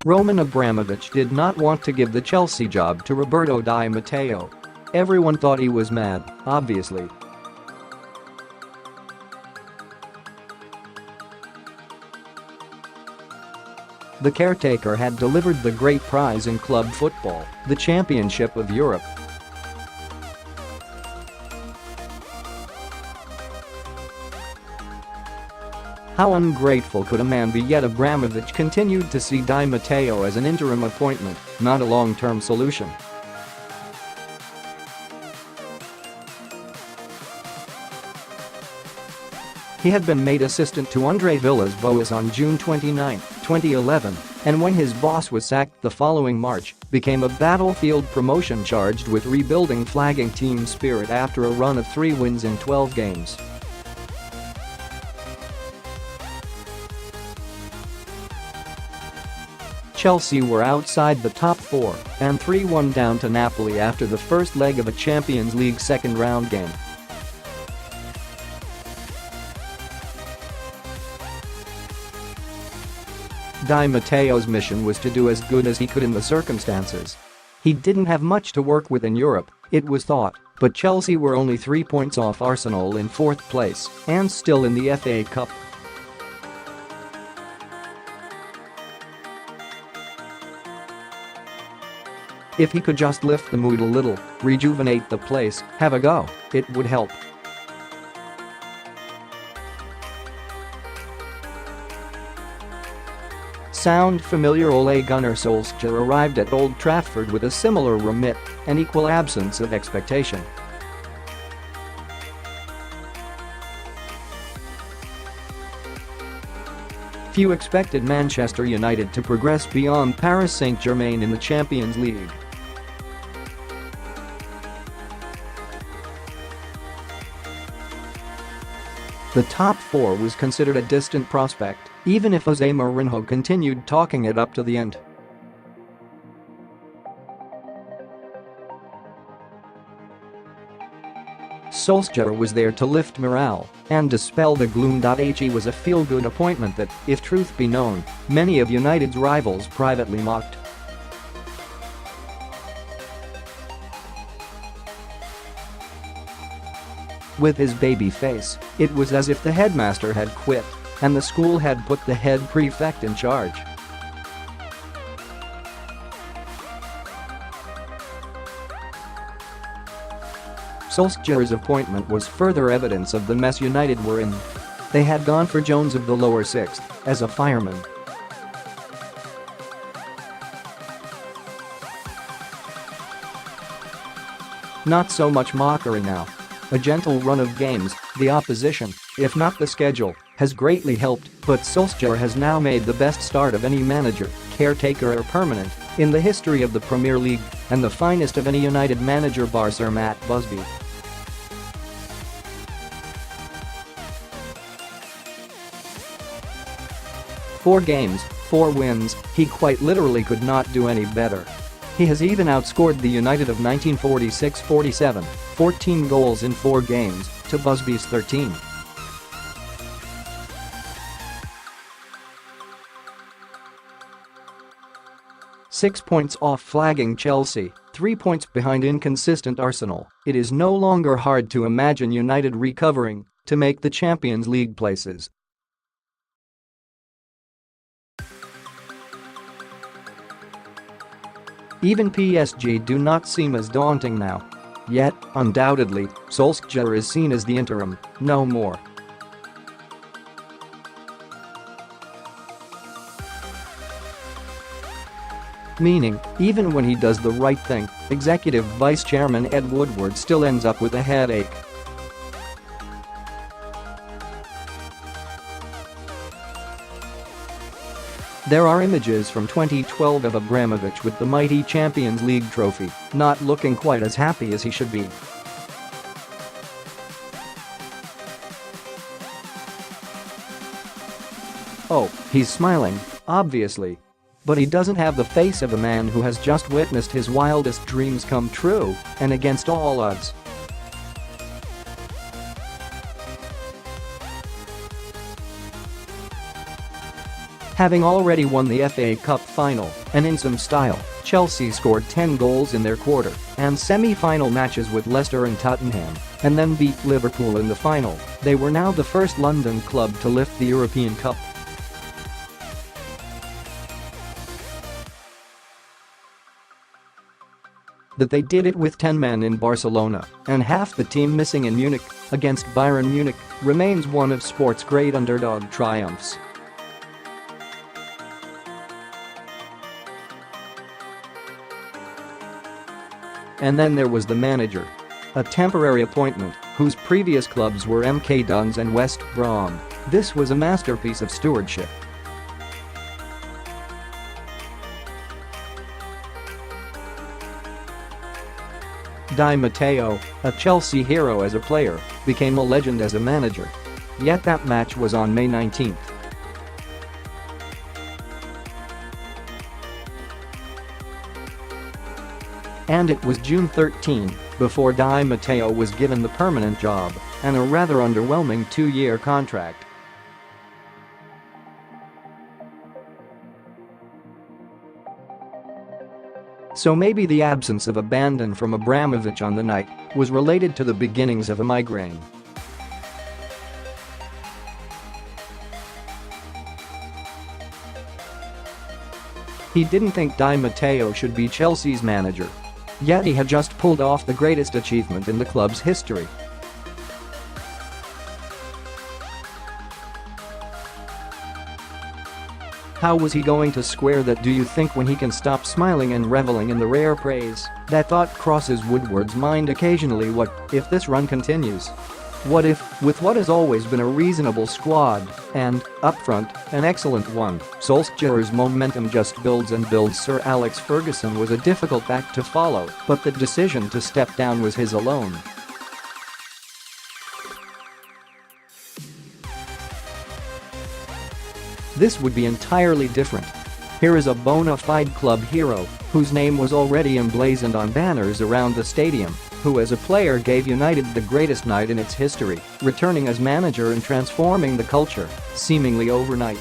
Roman Abramovich did not want to give the Chelsea job to Roberto Di Matteo. Everyone thought he was mad, obviously. The caretaker had delivered the great prize in club football, the Championship of Europe. How ungrateful could a man be, yet Abramovich continued to see Di Matteo as an interim appointment, not a long-term solution. He had been made assistant to Andre Villas-Boas on June 29, 2011, and when his boss was sacked the following March, became a battlefield promotion charged with rebuilding flagging team spirit after a run of 3 wins in 12 games. Chelsea were outside the top 4 and 3-1 down to Napoli after the first leg of a Champions League second-round game. Di Matteo's mission was to do as good as he could in the circumstances. He didn't have much to work with in Europe, it was thought, but Chelsea were only 3 points off Arsenal in 4th place and still in the FA Cup. If he could just lift the mood a little, rejuvenate the place, have a go, it would help. Sound familiar? Ole Gunnar Solskjaer arrived at Old Trafford with a similar remit, an equal absence of expectation. Few expected Manchester United to progress beyond Paris Saint-Germain in the Champions League. The top 4 was considered a distant prospect, even if Jose Mourinho continued talking it up to the end. Solskjaer was there to lift morale and dispel the gloom.He was a feel-good appointment that, if truth be known, many of United's rivals privately mocked. With his baby face, it was as if the headmaster had quit and the school had put the head prefect in charge. Solskjaer's appointment was further evidence of the mess United were in. They had gone for Jones of the lower 6th as a fireman. Not so much mockery now. A gentle run of games, the opposition, if not the schedule, has greatly helped, but Solskjaer has now made the best start of any manager, caretaker or permanent, in the history of the Premier League, and the finest of any United manager bar Sir Matt Busby. Four games, 4 wins, he quite literally could not do any better. He has even outscored the United of 1946-47, 14 goals in 4 games, to Busby's 13. Six points off flagging Chelsea, 3 points behind inconsistent Arsenal. It is no longer hard to imagine United recovering to make the Champions League places. Even PSG do not seem as daunting now. Yet, undoubtedly, Solskjaer is seen as the interim, no more. Meaning, even when he does the right thing, Executive Vice Chairman Ed Woodward still ends up with a headache. There are images from 2012 of Abramovich with the mighty Champions League trophy, not looking quite as happy as he should be. Oh, he's smiling, obviously. But he doesn't have the face of a man who has just witnessed his wildest dreams come true, and against all odds. Having already won the FA Cup final, and in some style, Chelsea scored 10 goals in their quarter and semi-final matches with Leicester and Tottenham, and then beat Liverpool in the final. They were now the first London club to lift the European Cup. That they did it with 10 men in Barcelona and half the team missing in Munich against Bayern Munich remains one of sport's great underdog triumphs. And then there was the manager. A temporary appointment whose previous clubs were MK Dons and West Brom. This was a masterpiece of stewardship. Di Matteo, a Chelsea hero as a player, became a legend as a manager. Yet that match was on May 19th. And it was June 13 before Di Matteo was given the permanent job and a rather underwhelming 2-year contract. So maybe the absence of abandon from Abramovich on the night was related to the beginnings of a migraine. He didn't think Di Matteo should be Chelsea's manager. Yet he had just pulled off the greatest achievement in the club's history. How was he going to square that, do you think, when he can stop smiling and reveling in the rare praise? That thought crosses Woodward's mind occasionally. What if this run continues? What if, with what has always been a reasonable squad, and, up front, an excellent one, Solskjaer's momentum just builds and builds? Sir Alex Ferguson was a difficult act to follow, but the decision to step down was his alone. This would be entirely different. Here is a bona fide club hero, whose name was already emblazoned on banners around the stadium, who as a player gave United the greatest night in its history, returning as manager and transforming the culture, seemingly overnight.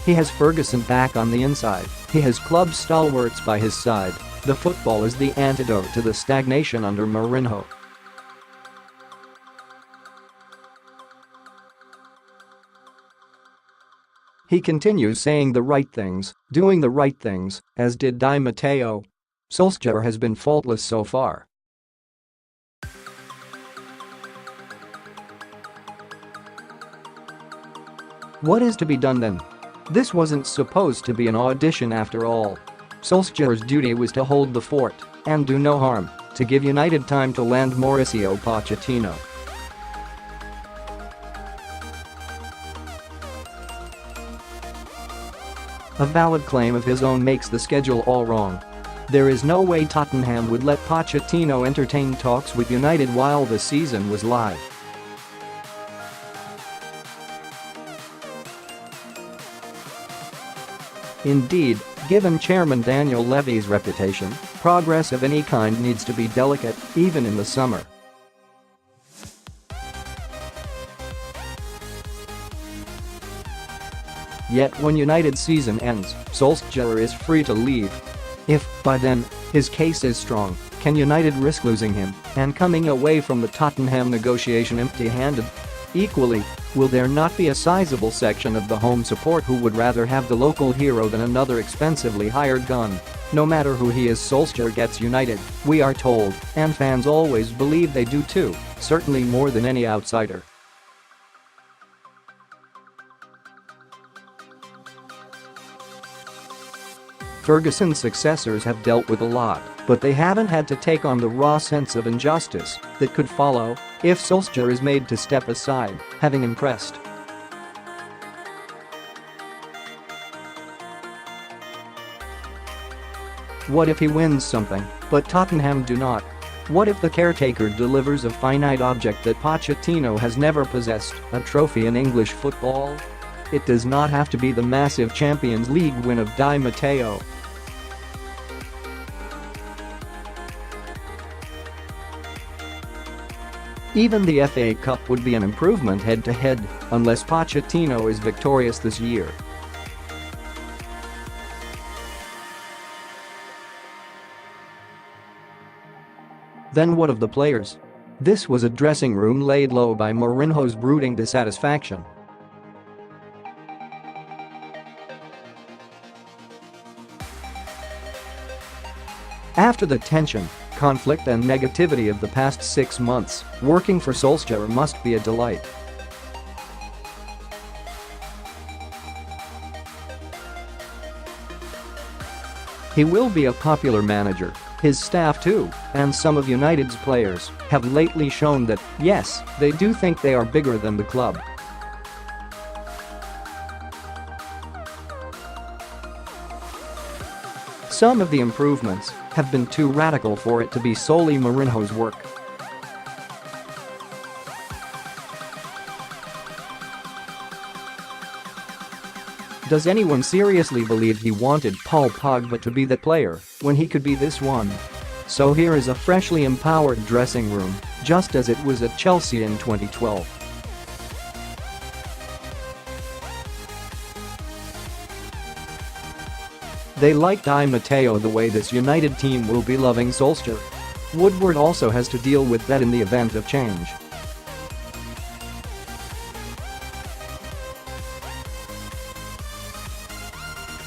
He has Ferguson back on the inside, he has club stalwarts by his side. The football is the antidote to the stagnation under Mourinho. He continues saying the right things, doing the right things, as did Di Matteo. Solskjaer has been faultless so far. What is to be done then? This wasn't supposed to be an audition after all. Solskjaer's duty was to hold the fort and do no harm, to give United time to land Mauricio Pochettino. A valid claim of his own makes the schedule all wrong. There is no way Tottenham would let Pochettino entertain talks with United while the season was live. Indeed, given Chairman Daniel Levy's reputation, progress of any kind needs to be delicate, even in the summer. Yet when United's season ends, Solskjaer is free to leave. If, by then, his case is strong, can United risk losing him and coming away from the Tottenham negotiation empty-handed? Equally, will there not be a sizable section of the home support who would rather have the local hero than another expensively hired gun? No matter who he is, Solskjaer gets United, we are told, and fans always believe they do too, certainly more than any outsider. Ferguson's successors have dealt with a lot, but they haven't had to take on the raw sense of injustice that could follow if Solskjaer is made to step aside, having impressed. What if he wins something, but Tottenham do not? What if the caretaker delivers a finite object that Pochettino has never possessed, a trophy in English football? It does not have to be the massive Champions League win of Di Matteo. Even the FA Cup would be an improvement head-to-head, unless Pochettino is victorious this year. Then what of the players? This was a dressing room laid low by Mourinho's brooding dissatisfaction. After the tension, conflict and negativity of the past 6 months, working for Solskjaer must be a delight. He will be a popular manager. His staff too, and some of United's players, have lately shown that, yes, they do think they are bigger than the club. Some of the improvements have been too radical for it to be solely Mourinho's work. Does anyone seriously believe he wanted Paul Pogba to be that player when he could be this one? So here is a freshly empowered dressing room, just as it was at Chelsea in 2012. They like Di Matteo the way this United team will be loving Solskjaer. Woodward also has to deal with that in the event of change.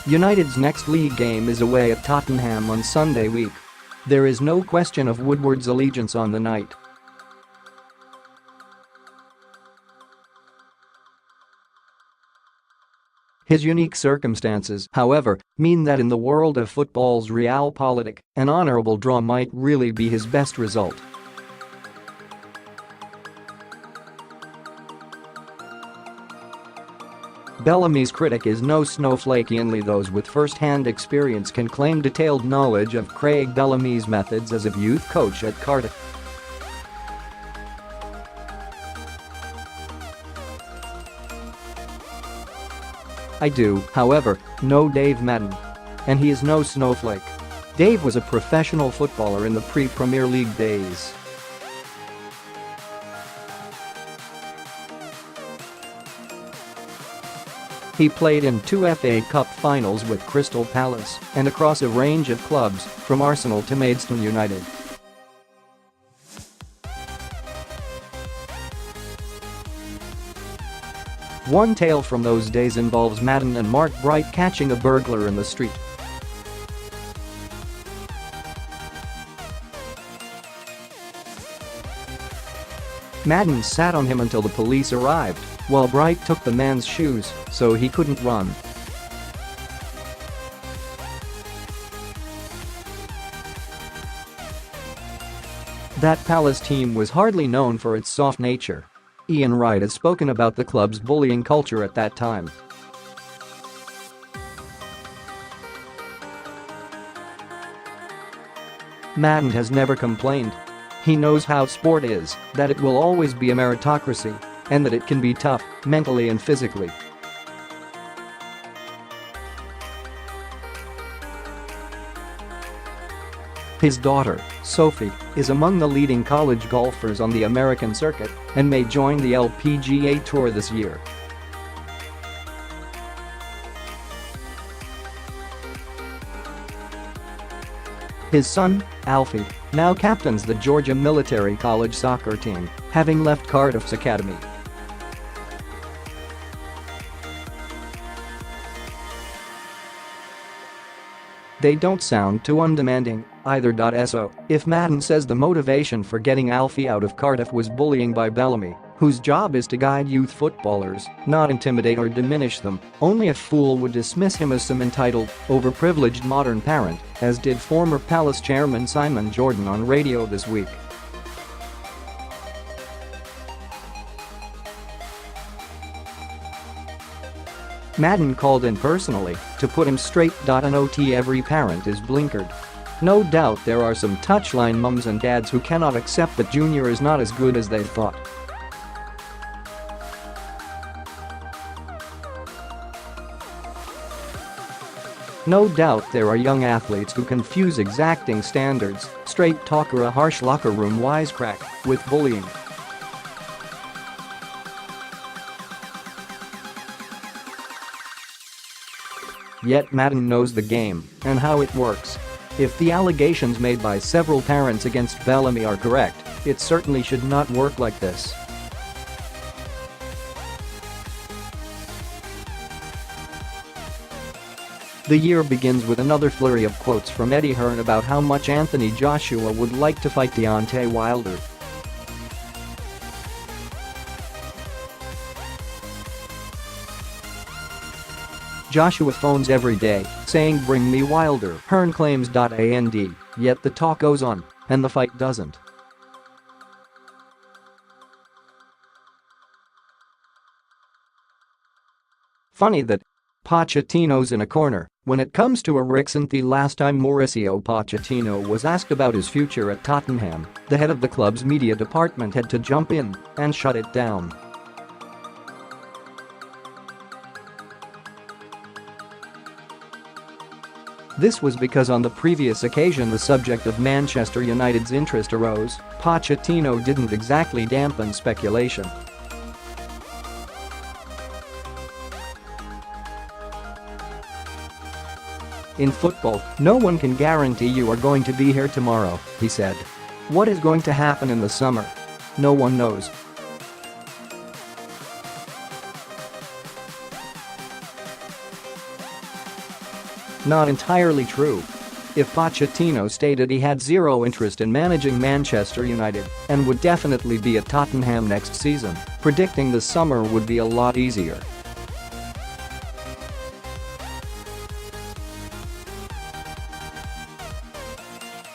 United's next league game is away at Tottenham on Sunday week. There is no question of Woodward's allegiance on the night. His unique circumstances, however, mean that in the world of football's realpolitik, an honourable draw might really be his best result. Bellamy's critic is no snowflake. Only those with first-hand experience can claim detailed knowledge of Craig Bellamy's methods as a youth coach at Cardiff. I do, however, know Dave Madden. And he is no snowflake. Dave was a professional footballer in the pre-Premier League days. He played in 2 FA Cup finals with Crystal Palace and across a range of clubs, from Arsenal to Maidstone United. One tale from those days involves Madden and Mark Bright catching a burglar in the street. Madden sat on him until the police arrived, while Bright took the man's shoes so he couldn't run. That Palace team was hardly known for its soft nature. Ian Wright has spoken about the club's bullying culture at that time. Madden has never complained. He knows how sport is, that it will always be a meritocracy, and that it can be tough, mentally and physically. His daughter, Sophie, is among the leading college golfers on the American circuit and may join the LPGA Tour this year. His son, Alfie, now captains the Georgia Military College soccer team, having left Cardiff's academy. They don't sound too undemanding, either. So, if Madden says the motivation for getting Alfie out of Cardiff was bullying by Bellamy, whose job is to guide youth footballers, not intimidate or diminish them, only a fool would dismiss him as some entitled, overprivileged modern parent, as did former Palace chairman Simon Jordan on radio this week. Madden called in personally to put him straight. Not every parent is blinkered. No doubt there are some touchline mums and dads who cannot accept that Junior is not as good as they thought. No doubt there are young athletes who confuse exacting standards, straight talk or a harsh locker room wisecrack with bullying. Yet Madden knows the game and how it works. If the allegations made by several parents against Bellamy are correct, it certainly should not work like this. The year begins with another flurry of quotes from Eddie Hearn about how much Anthony Joshua would like to fight Deontay Wilder. Joshua phones every day, saying bring me Wilder, Hearn claims.And, yet the talk goes on, and the fight doesn't. Funny that Pochettino's in a corner when it comes to Eriksen. The last time Mauricio Pochettino was asked about his future at Tottenham, the head of the club's media department had to jump in and shut it down. This was because on the previous occasion the subject of Manchester United's interest arose. Pochettino didn't exactly dampen speculation. In football, no one can guarantee you are going to be here tomorrow, he said. What is going to happen in the summer? No one knows. Not entirely true. If Pochettino stated he had zero interest in managing Manchester United and would definitely be at Tottenham next season, predicting the summer would be a lot easier.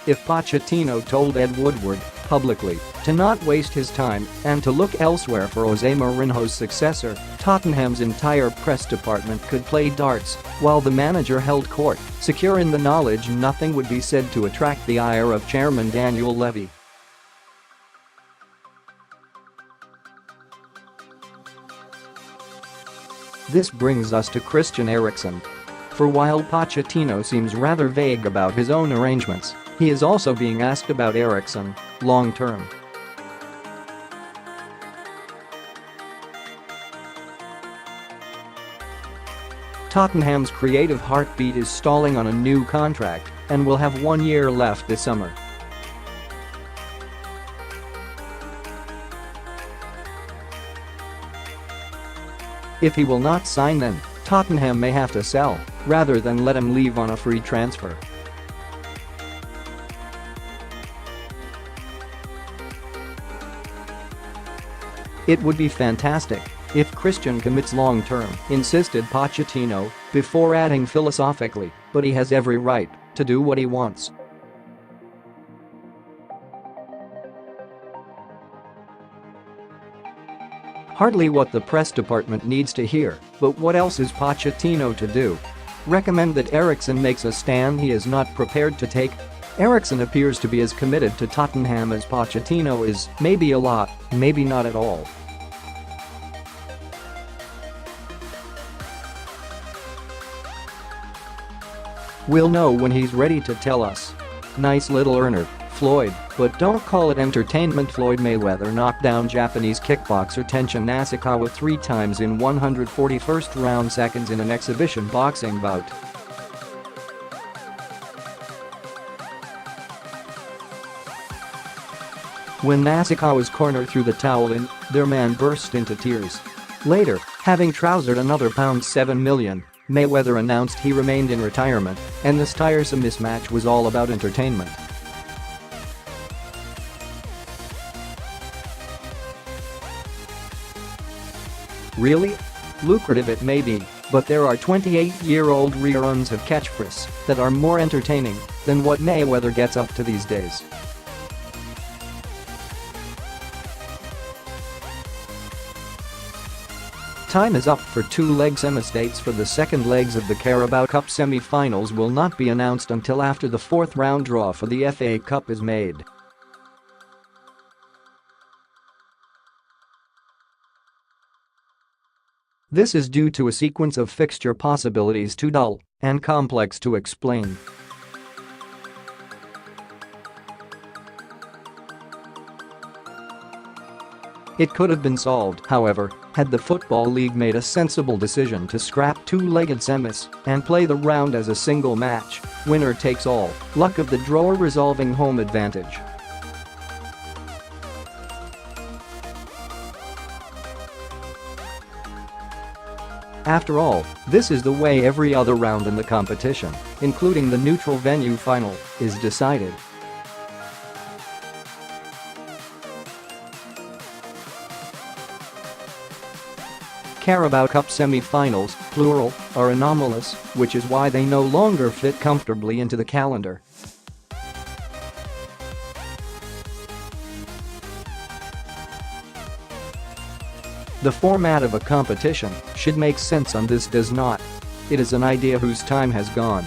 If Pochettino told Ed Woodward, publicly, to not waste his time and to look elsewhere for Jose Mourinho's successor, Tottenham's entire press department could play darts while the manager held court, secure in the knowledge nothing would be said to attract the ire of chairman Daniel Levy. This brings us to Christian Eriksen. For while Pochettino seems rather vague about his own arrangements, he is also being asked about Eriksen, long-term. Tottenham's creative heartbeat is stalling on a new contract and will have 1 year left this summer. If he will not sign then, Tottenham may have to sell, rather than let him leave on a free transfer. It would be fantastic if Christian commits long-term, insisted Pochettino, before adding philosophically, but he has every right to do what he wants. Hardly what the press department needs to hear, but what else is Pochettino to do? Recommend that Eriksen makes a stand he is not prepared to take? Eriksen appears to be as committed to Tottenham as Pochettino is, maybe a lot, maybe not at all. We'll know when he's ready to tell us. Nice little earner, Floyd, but don't call it entertainment. Floyd Mayweather knocked down Japanese kickboxer Tenshin Nasukawa 3 times in 141st round seconds in an exhibition boxing bout. When Nasukawa's corner threw the towel in, their man burst into tears. Later, having trousered another £7 million, Mayweather announced he remained in retirement, and this tiresome mismatch was all about entertainment. Really? Lucrative it may be, but there are 28-year-old reruns of catchphrases that are more entertaining than what Mayweather gets up to these days. Time is up for 2-leg semi-states for the second legs of the Carabao Cup semi-finals will not be announced until after the 4th round draw for the FA Cup is made. This is due to a sequence of fixture possibilities too dull and complex to explain. It could have been solved, however, had the Football League made a sensible decision to scrap two-legged semis and play the round as a single match, winner takes all, luck of the drawer resolving home advantage. After all, this is the way every other round in the competition, including the neutral venue final, is decided. Carabao Cup semi-finals, plural, are anomalous, which is why they no longer fit comfortably into the calendar. The format of a competition should make sense, and this does not. It is an idea whose time has gone.